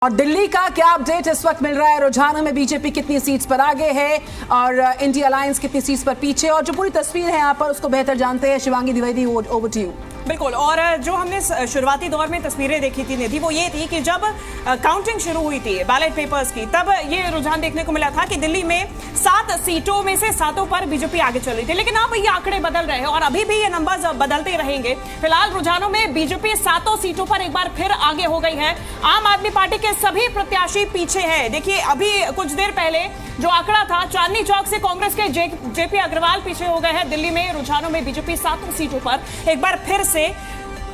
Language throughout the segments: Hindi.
और दिल्ली का क्या अपडेट इस वक्त मिल रहा है? रुझानों में बीजेपी कितनी सीट्स पर आगे है और इंडिया अलायंस कितनी सीट्स पर पीछे, और जो पूरी तस्वीर है यहाँ पर उसको बेहतर जानते हैं Shivangi Dwivedi. Over to you. बिल्कुल, और जो हमने शुरुआती दौर में तस्वीरें देखी थी निधि, वो ये थी कि जब काउंटिंग शुरू हुई थी बैलेट पेपर्स की, तब ये रुझान देखने को मिला था कि दिल्ली में 7 सीटों में से 7 पर बीजेपी आगे चल रही थी। लेकिन अब ये आंकड़े बदल रहे हैं और अभी भी ये नंबर्स बदलते रहेंगे। फिलहाल रुझानों में बीजेपी 7 सीटों पर एक बार फिर आगे हो गई है। आम आदमी पार्टी के सभी प्रत्याशी पीछे हैं। देखिए, अभी कुछ देर पहले जो आंकड़ा था, चांदनी चौक से कांग्रेस के जेपी अग्रवाल पीछे हो गए हैं। दिल्ली में रुझानों में बीजेपी 7 सीटों पर एक बार फिर से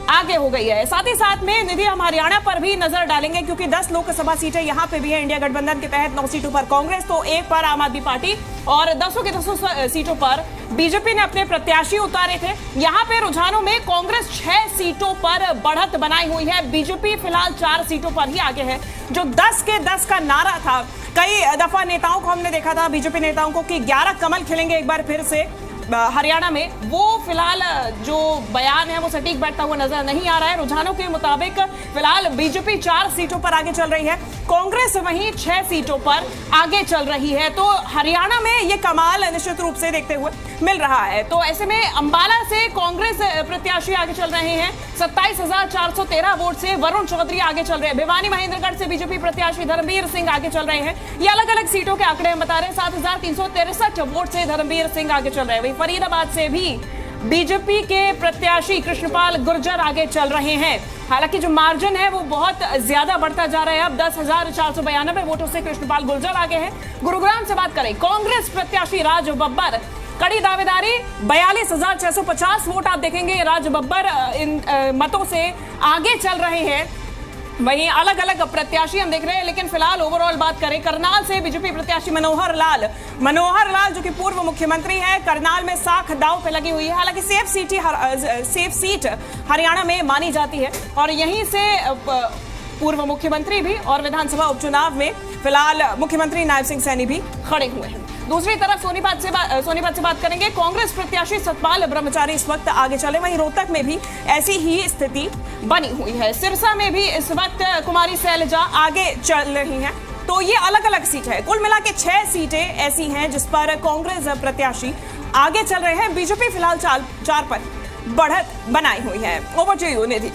आगे हो गई है। साथ ही साथ में निधि, हम हरियाणा पर भी नजर डालेंगे क्योंकि 10 लोकसभा सीटें यहां पे भी है। इंडिया गठबंधन के तहत 9 सीटों पर कांग्रेस तो 1 पर आम आदमी पार्टी, और 10 के 10 सीटों पर बीजेपी ने अपने प्रत्याशी उतारे थे। यहां पे रुझानों में कांग्रेस 6 सीटों पर बढ़त बनाई हुई है। बीजेपी फिलहाल 4 सीटों पर ही आगे है। जो 10 के 10 का नारा था, कई दफा नेताओं को हमने देखा था, बीजेपी नेताओं को, कि 11 कमल खिलेंगे एक बार फिर से हरियाणा में, वो फिलहाल जो बयान है वो सटीक बैठता हुआ नजर नहीं आ रहा है। रुझानों के मुताबिक फिलहाल बीजेपी 4 सीटों पर आगे चल रही है, कांग्रेस वहीं 6 सीटों पर आगे चल रही है। तो हरियाणा में ये कमाल निश्चित रूप से देखते हुए मिल रहा है। तो ऐसे में अंबाला से कांग्रेस प्रत्याशी आगे चल रहे हैं 27,413 वोट से। वरुण चौधरी आगे चल रहे हैं। भिवानी महेंद्रगढ़ से बीजेपी प्रत्याशी धर्मवीर सिंह आगे चल रहे हैं। ये अलग अलग सीटों के आंकड़े हम बता रहे हैं। 7,363 वोट से धर्मवीर सिंह आगे चल रहे हैं। फरीदाबाद से भी बीजेपी के प्रत्याशी कृष्णपाल गुर्जर आगे चल रहे हैं। हालांकि जो मार्जिन है वो बहुत ज्यादा बढ़ता जा रहा है। अब 10,492 वोटों से कृष्णपाल गुर्जर आगे हैं। गुरुग्राम से बात करें, कांग्रेस प्रत्याशी राज बब्बर कड़ी दावेदारी, 42,650 वोट आप देखेंगे राज बब्बर इन मतों से आगे चल रहे हैं। वहीं अलग अलग प्रत्याशी हम देख रहे हैं। लेकिन फिलहाल ओवरऑल बात करें, करनाल से बीजेपी प्रत्याशी मनोहर लाल जो कि पूर्व मुख्यमंत्री है, करनाल में साख दांव पे लगी हुई है। हालांकि सेफ सीट हरियाणा में मानी जाती है और यहीं से पूर्व मुख्यमंत्री भी और विधानसभा उपचुनाव में फिलहाल मुख्यमंत्री नायब सिंह सैनी भी खड़े हुए हैं। दूसरी तरफ सोनीपत से बात करेंगे, कांग्रेस प्रत्याशी सतपाल ब्रह्मचारी इस वक्त आगे चले। वहीं रोहतक में भी ऐसी ही स्थिति बनी हुई है। सिरसा में भी इस वक्त कुमारी शैलजा आगे चल रही हैं। तो ये अलग अलग सीट है। कुल मिला के 6 सीटें ऐसी हैं जिस पर कांग्रेस प्रत्याशी आगे चल रहे हैं। बीजेपी फिलहाल 4 पर बढ़त बनाई हुई है। Over to you Nidhi.